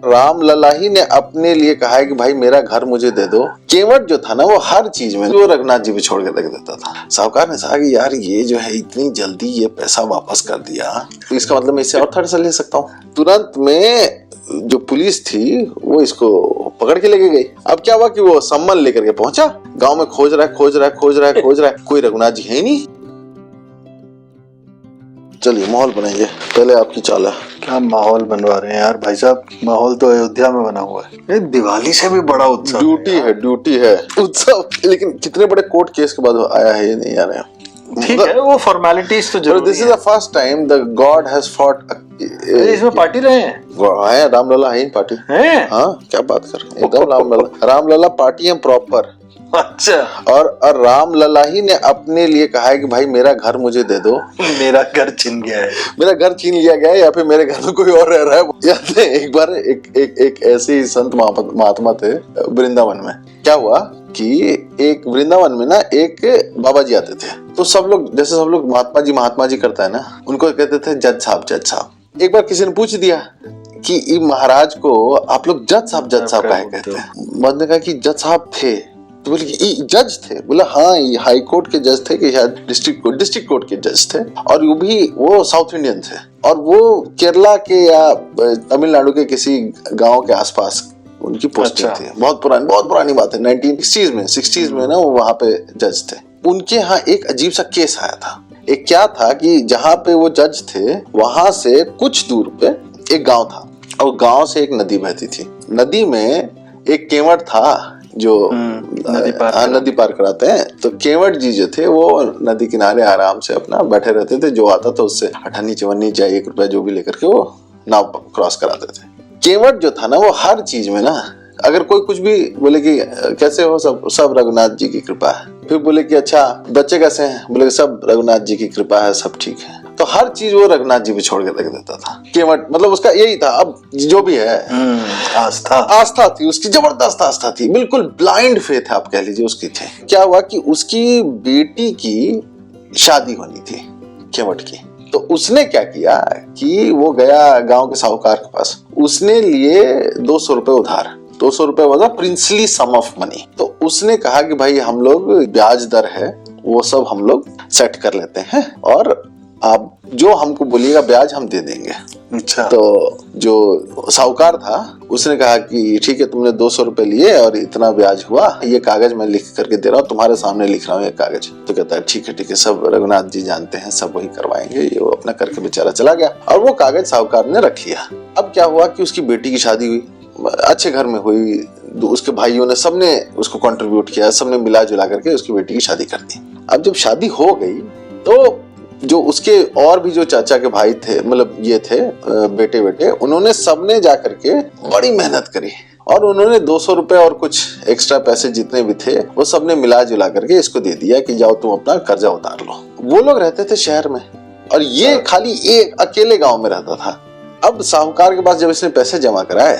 राम लला ही ने अपने लिए कहा है कि भाई मेरा घर मुझे दे दो। केवट जो था ना वो हर चीज में वो रघुनाथ जी पे छोड़ के रख देता था। साहूकार ने कहा कि यार ये जो है इतनी जल्दी ये पैसा वापस कर दिया तो इसका मतलब मैं इसे और थोड़ा सा ले सकता हूँ। तुरंत में जो पुलिस थी वो इसको पकड़ के लेके गई। अब क्या हुआ कि वो सम्मन लेकर के पहुंचा, गांव में खोज रहा है, कोई रघुनाथ जी है ही नहीं। चलिए माहौल बनाइए, पहले आपकी चाल है। क्या माहौल बनवा रहे हैं यार भाई साहब, माहौल तो अयोध्या में बना हुआ है। दिवाली से भी बड़ा उत्सव ड्यूटी है उत्सव, लेकिन कितने बड़े कोर्ट केस के बाद आया है ये नहीं आ रहा है। ठीक है, वो फॉर्मेलिटीज तो जरूरी है। This is the first time the God has fought. इसमें पार्टी रहे हैं रामलला है पार्टी है। हाँ क्या बात कर रहे हैं, एकदम रामलला पार्टी है प्रॉपर। अच्छा। और रामलला ही ने अपने लिए कहा है कि भाई मेरा घर मुझे दे दो। मेरा घर छीन गया है, मेरा घर छीन लिया गया है या फिर मेरे घर में कोई और रह रहा है। याद है एक बार एक ऐसे ही संत महात्मा थे वृंदावन में। क्या हुआ कि एक वृंदावन में ना एक बाबा जी आते थे, तो सब लोग जैसे सब लोग महात्मा जी करता है ना, उनको कहते थे जज साहब। एक बार किसी ने पूछ दिया कि महाराज को आप लोग जज साहब काहे कहते हैं। महाराज ने कहा कि जज साहब थे, तो बोले कि जज थे। बोला हाँ ये हाई कोर्ट के जज थे कि शायद डिस्ट्रिक्ट कोर्ट के जज थे, और वो साउथ इंडियन थे, और वो केरला के या तमिलनाडु के किसी गांव के आसपास उनकी पोस्टिंग थी। बहुत पुरानी बात है, 1960s में ना वो वहां पे जज थे। उनके यहाँ एक अजीब सा केस आया था। एक क्या था कि जहाँ पे वो जज थे वहां से कुछ दूर पे एक गाँव था, और गाँव से एक नदी बहती थी। नदी में एक केवट था जो नदी पार कराते हैं। तो केवट जी जो थे वो नदी किनारे आराम से अपना बैठे रहते थे, जो आता था उससे अठन्नी चवन्नी चाहे 1 रुपया जो भी लेकर के वो नाव क्रॉस कराते थे। केवट जो था ना वो हर चीज में ना, अगर कोई कुछ भी बोले कि कैसे हो, सब रघुनाथ जी की कृपा है। फिर बोले कि अच्छा बच्चे कैसे हैं, बोले सब रघुनाथ जी की कृपा है, सब ठीक है। तो हर चीज वो रघुनाथ जी पे छोड़ के रख देता था केवट। मतलब उसका यही था। अब जो भी है आस्था थी उसकी, जबरदस्त आस्था थी, बिल्कुल ब्लाइंड फेथ आप कह लीजिए उसकी थी। क्या हुआ कि उसकी बेटी की शादी होनी थी केवट की। तो उसने क्या किया कि वो गया गांव के साहूकार के पास, उसने लिए 200 रुपए उधार। 200 रुपए वाला प्रिंसली सम ऑफ मनी। तो उसने कहा कि भाई हम लोग ब्याज दर है वो सब हम लोग सेट कर लेते हैं, और आप जो हमको बोलिएगा ब्याज हम दे देंगे। अच्छा। तो जो साहूकार था उसने कहा कि ठीक है, तुमने 200 रुपए लिए और इतना ब्याज हुआ, ये कागज मैं लिख करके दे रहा हूँ, तुम्हारे सामने लिख रहा हूँ ये कागज। तो कहता है ठीक है, सब रघुनाथ जी जानते हैं, सब वही करवाएंगे। ये वो अपना करके बेचारा चला गया, और वो कागज साहूकार ने रख लिया। अब क्या हुआ कि उसकी बेटी की शादी हुई, अच्छे घर में हुई। उसके भाइयों ने सबने उसको कंट्रीब्यूट किया, सबने मिला जुला करके उसकी बेटी की शादी कर दी। अब जब शादी हो गई तो जो उसके और भी जो चाचा के भाई थे, मतलब ये थे बेटे, उन्होंने सबने जाकर के बड़ी मेहनत करी, और उन्होंने 200 रुपए और कुछ एक्स्ट्रा पैसे जितने भी थे वो सबने मिला जुला करके इसको दे दिया कि जाओ तुम अपना कर्जा उतार लो। वो लोग रहते थे शहर में, और ये खाली एक अकेले गाँव में रहता था। अब साहूकार के पास जब इसने पैसे जमा कराए,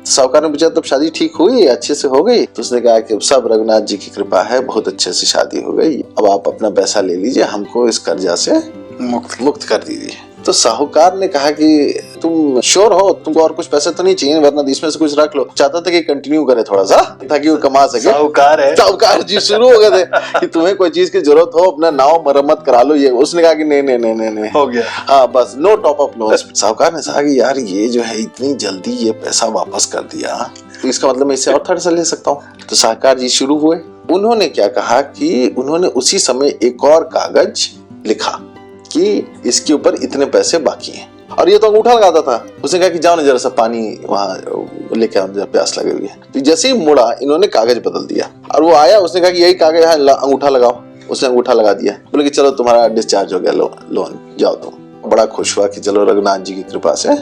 साहूकार ने पूछा तब शादी ठीक हुई, अच्छे से हो गई? तो उसने कहा कि सब रघुनाथ जी की कृपा है, बहुत अच्छे से शादी हो गई, अब आप अपना पैसा ले लीजिए, हमको इस कर्जा से मुक्त कर दीजिए। तो साहूकार ने कहा कि तुम श्योर हो, तुमको और कुछ पैसे तो नहीं चाहिए, वरना इसमें से कुछ रख लो। चाहता था कि कंटिन्यू करे थोड़ा सा, ताकि वो कमा सके। साहूकार जी शुरू हो गए थे कि तुम्हें कोई चीज की जरूरत हो अपना नाव मरम्मत करा लो। ये उसने कहा कि नहीं हो गया, हाँ बस नो टॉप अप लोन। साहूकार ने कहा कि यार ये जो है इतनी जल्दी ये पैसा वापस कर दिया, तो इसका मतलब मैं इसे और थोड़ा सा ले सकता हूँ। तो साहूकार जी शुरू हुए। उन्होंने क्या कहा कि उन्होंने उसी समय एक और कागज लिखा कि इसके ऊपर इतने पैसे बाकी हैं, और ये तो अंगूठा लगाता था। उसने कहा कि जाओ ना जरा सा पानी वहां लेके आओ, जरा प्यास लगी हुई है। तो जैसे ही मुड़ा इन्होंने कागज बदल दिया, और वो आया, उसने कहा कि यही कागज है, अंगूठा लगाओ। उसने अंगूठा लगा दिया, बोले कि चलो तुम्हारा डिस्चार्ज हो गया लोन, जाओ तुम। बड़ा खुश हुआ कि चलो रघुनाथ जी की कृपा से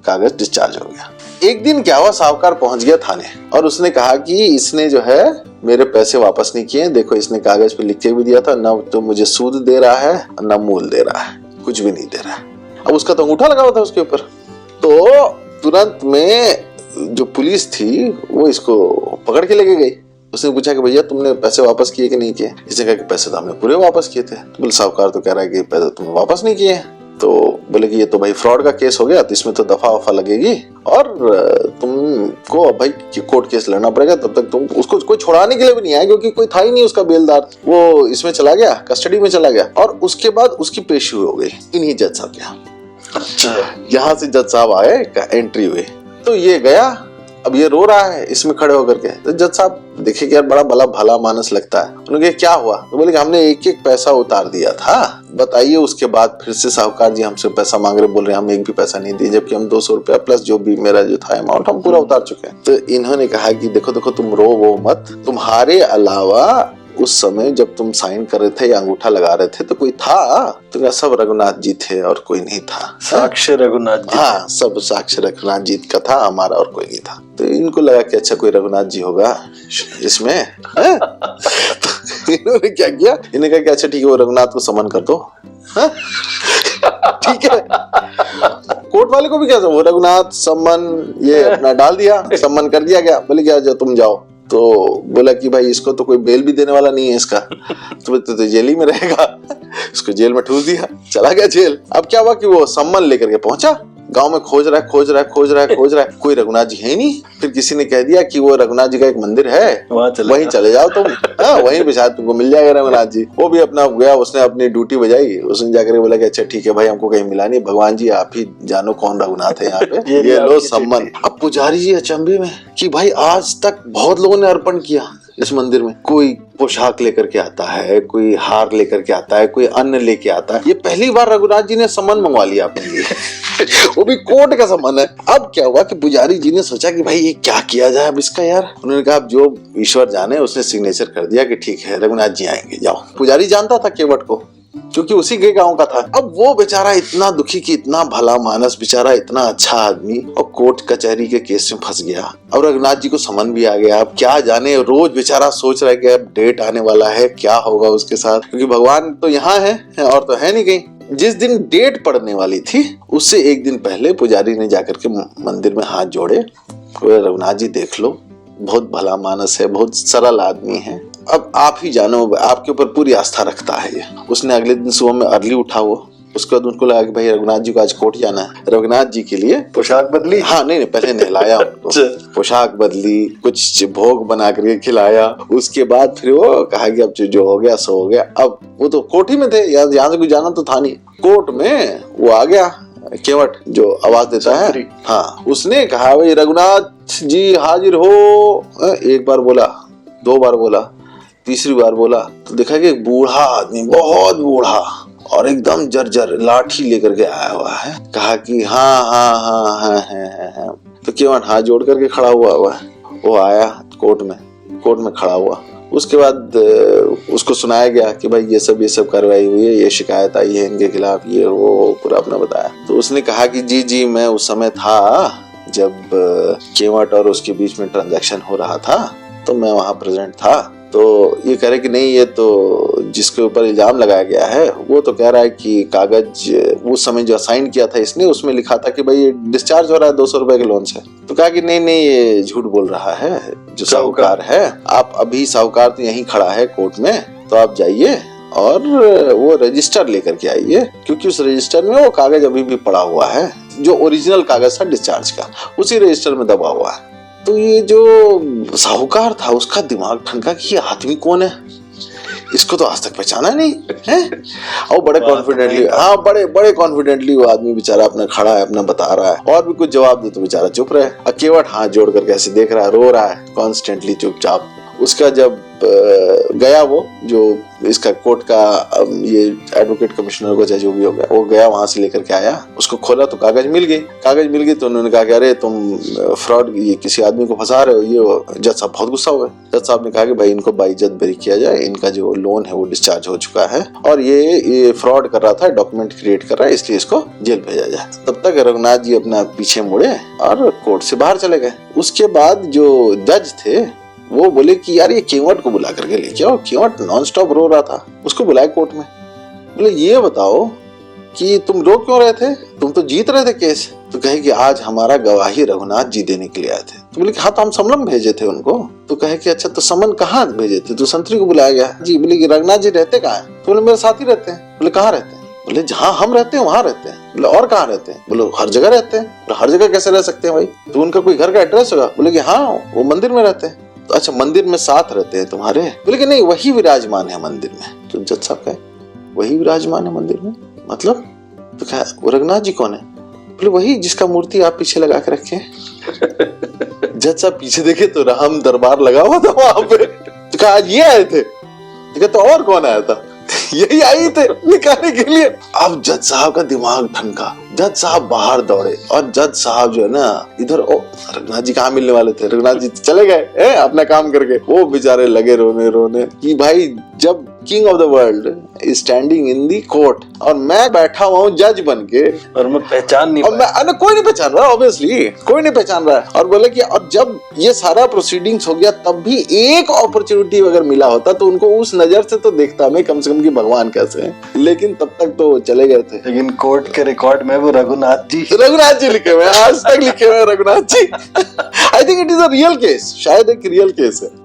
कागज डिस्चार्ज हो गया। एक दिन क्या हुआ, साहूकार पहुंच गया थाने, और उसने कहा कि इसने जो है मेरे पैसे वापस नहीं किए, देखो इसने कागज पे लिख के भी दिया था, ना तो मुझे सूद दे रहा है ना मूल दे रहा है, कुछ भी नहीं दे रहा है। अब उसका तो अंगूठा लगा हुआ था उसके ऊपर। तो तुरंत में जो पुलिस थी वो इसको पकड़ के लेके गई। उसने पूछा कि भैया तुमने पैसे वापस किए कि नहीं किए? इसने कहा कि पैसे तो हमने पूरे वापस किए थे। तो बोले साहूकार तो कह रहा है कि पैसे तुमने वापस नहीं किए। तो बोले कि ये तो भाई फ्रॉड का केस हो गया, तो इसमें तो दफा वफा लगेगी और तुमको अब भाई कोर्ट केस लड़ना पड़ेगा। तब तक तुम उसको कोई छुड़ाने के लिए भी नहीं आया, क्योंकि कोई था ही नहीं उसका बेलदार, वो इसमें चला गया, कस्टडी में चला गया। और उसके बाद उसकी पेशी हो गई इन्हीं जज साहब के यहाँ। अच्छा, यहाँ से जज साहब आए, एंट्री हुई, तो ये गया, अब ये रो रहा है इसमें खड़े होकर के। तो जज साहब देखे कि यार बड़ा भला मानस लगता है। उन्होंने कहा क्या हुआ? तो बोले कि हमने एक एक पैसा उतार दिया था, बताइए। उसके बाद फिर से साहूकार जी हमसे पैसा मांग रहे, बोल रहे हम एक भी पैसा नहीं दिए, जबकि हम 200 रुपया प्लस जो भी मेरा जो था अमाउंट हम पूरा उतार चुके हैं। तो इन्होंने कहा कि देखो तुम रो वो मत, तुम्हारे अलावा उस समय जब तुम साइन कर रहे थे या अंगूठा लगा रहे थे तो कोई था? तो सब रघुनाथ जी थे और कोई नहीं था। साक्ष्य रघुनाथ जी। हाँ, सब साक्ष्य रघुनाथ जी का था, हमारा और कोई नहीं था। तो इनको लगा कि अच्छा कोई रघुनाथ जी होगा इसमें। तो इन्होंने क्या किया, इन्होंने कहा कि अच्छा ठीक है, वो रघुनाथ को समन कर दो। ठीक है, कोर्ट वाले को भी क्या, वो रघुनाथ सम्मन ये अपना डाल दिया, सम्मन कर दिया गया। बोले क्या जो तुम जाओ। तो बोला कि भाई इसको तो कोई बेल भी देने वाला नहीं है इसका, तो जेल ही में रहेगा। इसको जेल में ठूस दिया, चला गया जेल। अब क्या हुआ कि वो सम्मन लेकर के पहुंचा, गांव में खोज रहा है, कोई रघुनाथ जी है ही नहीं। फिर किसी ने कह दिया कि वो रघुनाथ जी का एक मंदिर है, वहीं चले जाओ तुम। हाँ, वहीं पे शायद तुमको मिल जाएगा रघुनाथ जी। वो भी अपना गया, उसने अपनी ड्यूटी बजाई, उसने जाकर बोला कि अच्छा ठीक है भाई, हमको कहीं मिला नहीं, भगवान जी आप ही जानो कौन रघुनाथ है यहाँ पे। ये लो सम्मन। अब पुजारी जी अचंभे में कि भाई आज तक बहुत लोगों ने अर्पण किया इस मंदिर में, कोई पोशाक लेकर के आता है, कोई हार लेकर के आता है, कोई अन्न लेके आता है, ये पहली बार रघुनाथ जी ने सम्मन मंगवा लिया अपने लिए। वो भी कोर्ट का सम्मन है। अब क्या हुआ कि पुजारी जी ने सोचा कि भाई ये क्या किया जाए अब इसका यार। उन्होंने कहा जो ईश्वर जाने, उसने सिग्नेचर कर दिया कि ठीक है रघुनाथ जी आएंगे, जाओ। पुजारी जानता था केवट को, क्योंकि उसी के गांव का था। अब वो बेचारा इतना दुखी कि इतना भला मानस बेचारा, इतना अच्छा आदमी, और कोर्ट कचहरी के केस में फंस गया। और रघुनाथ जी को समन भी आ गया। अब क्या जाने, रोज बेचारा सोच रहा है कि अब डेट आने वाला है, क्या होगा उसके साथ, क्योंकि भगवान तो यहाँ है और तो है नहीं कहीं। जिस दिन डेट पड़ने वाली थी उससे एक दिन पहले पुजारी ने जाकर के मंदिर में हाथ जोड़े, रघुनाथ जी देख लो, बहुत भला मानस है, बहुत सरल आदमी है, अब आप ही जानो, आपके ऊपर पूरी आस्था रखता है ये। उसने अगले दिन सुबह में अर्ली उठा हुआ, उसके बाद उनको लगा कि भाई रघुनाथ जी को आज कोर्ट जाना है। रघुनाथ जी के लिए पोशाक बदली। हाँ नहीं, पहले नहलाया उनको, पोशाक बदली, कुछ भोग बना करके खिलाया। उसके बाद फिर वो कहा कि अब जो हो गया सो हो गया। अब वो तो कोर्ट ही में थे, यहाँ से कोई जाना तो था नहीं। कोर्ट में वो आ गया केवट जो आवाज देता है। हाँ, उसने कहा भाई रघुनाथ जी हाजिर हो। एक बार बोला, दो बार बोला, तीसरी बार बोला तो देखा कि एक बूढ़ा आदमी, बहुत बूढ़ा और एकदम जर्जर लाठी लेकर के आया हुआ है। कहा कि हाँ। तो केवट हाथ जोड़ करके खड़ा हुआ है। वो आया कोर्ट में खड़ा हुआ। उसके बाद उसको सुनाया गया कि भाई ये सब कार्रवाई हुई है, ये शिकायत आई है इनके खिलाफ, ये वो पूरा अपना बताया। तो उसने कहा कि जी मैं उस समय था जब केवट और उसके बीच में ट्रांजैक्शन हो रहा था, तो मैं वहां प्रेजेंट था। तो ये कह रहे कि नहीं, ये तो जिसके ऊपर इल्जाम लगाया गया है वो तो कह रहा है कि कागज उस समय जो साइन किया था इसने, उसमें लिखा था कि भाई ये डिस्चार्ज हो रहा है 200 रुपए के लोन से। तो कहा कि नहीं ये झूठ बोल रहा है जो साहूकार है। आप अभी, साहूकार तो यहीं खड़ा है कोर्ट में, तो आप जाइए और वो रजिस्टर लेकर के आइए, क्योंकि उस रजिस्टर में वो कागज अभी भी पड़ा हुआ है जो ओरिजिनल कागज था डिस्चार्ज का, उसी रजिस्टर में दबा हुआ है। तो ये जो साहूकार था उसका दिमाग ठनका कि ये आदमी कौन है, इसको तो आज तक पहचाना नहीं है। और बड़े कॉन्फिडेंटली, हाँ बड़े कॉन्फिडेंटली वो आदमी बेचारा अपना खड़ा है, अपना बता रहा है, और भी कुछ जवाब दे तो बेचारा चुप रहे। केवट हाथ जोड़ करके ऐसे देख रहा है, रो रहा है कॉन्स्टेंटली चुपचाप। उसका जब गया वो जो इसका कोर्ट का ये एडवोकेट कमिश्नर को चाहे जो भी हो गया, वो गया वहां से लेकर के आया, उसको खोला तो कागज मिल गई। तो उन्होंने कहा कि अरे तुम फ्रॉड, ये किसी आदमी को फंसा रहे हो। ये जज साहब बहुत गुस्सा हो गए। जज साहब ने कहा कि भाई इनको बाइज्जत बरी किया जाए, इनका जो लोन है वो डिस्चार्ज हो चुका है और ये फ्रॉड कर रहा था, डॉक्यूमेंट क्रिएट कर रहा है, इसलिए इसको जेल भेजा जाए। तब तक रघुनाथ जी अपना पीछे मुड़े और कोर्ट से बाहर चले गए। उसके बाद जो जज थे वो बोले कि यार ये केवट को बुला करके लेके आओ। केवट नॉन स्टॉप रो रहा था, उसको बुलाए कोर्ट में। बोले ये बताओ कि तुम रो क्यों रहे थे, तुम तो जीत रहे थे केस। तो कहे कि आज हमारा गवाही रघुनाथ जी देने के लिए आए थे। तो बोले कि हाँ, तो हम समन भेजे थे उनको। तो कहे कि अच्छा, तो समन कहाँ भेजे थे? तो संतरी को बुलाया गया जी। बोले कि रघुनाथ जी रहते कहाँ है? तो बोले मेरे साथ ही रहते हैं। बोले कहाँ रहते हैं? बोले जहाँ हम रहते हैं वहां रहते हैं। बोले और कहाँ रहते हैं? बोले हर जगह रहते हैं। बोले हर जगह कैसे रह सकते हैं भाई? तो उनका कोई घर का एड्रेस होगा? बोले कि हाँ वो मंदिर में रहते हैं। तो अच्छा मंदिर में साथ रहते हैं तुम्हारे? बोले कि नहीं वही विराजमान है मंदिर में। तो जज साहब कहे वही विराजमान है मंदिर में मतलब? तो कहा वो रघुनाथ जी कौन है? बोले वही जिसका मूर्ति आप पीछे लगा के रखे हैं। जज साहब पीछे देखे तो राम दरबार लगा हुआ था वहां पे। तो कहा आज ये आए थे? तो और कौन आया था? यही आई थे निकालने के लिए। अब जज साहब का दिमाग ठनका, जज साहब बाहर दौड़े और जज साहब जो है ना इधर रघुनाथ जी कहाँ मिलने वाले थे? रघुनाथ जी चले गए अपना काम करके। वो बेचारे लगे रोने कि भाई जब king of the world is standing in the court और मैं बैठा हुआ हूँ जज बन के और मैं पहचान नहीं पाया। कोई नहीं पहचान रहा, ऑब्वियसली कोई नहीं पहचान रहा है। और बोले कि और जब ये सारा प्रोसीडिंग्स हो गया तब भी एक अपॉर्चुनिटी अगर मिला होता तो उनको उस नजर से तो देखता मैं कम से कम कि भगवान कैसे हैं, लेकिन तब तक तो चले गए थे। लेकिन कोर्ट के रिकॉर्ड में वो रघुनाथ जी लिखे हुए आज तक लिखे हुए Raghunath ji. I think it is a real case, शायद एक रियल केस है।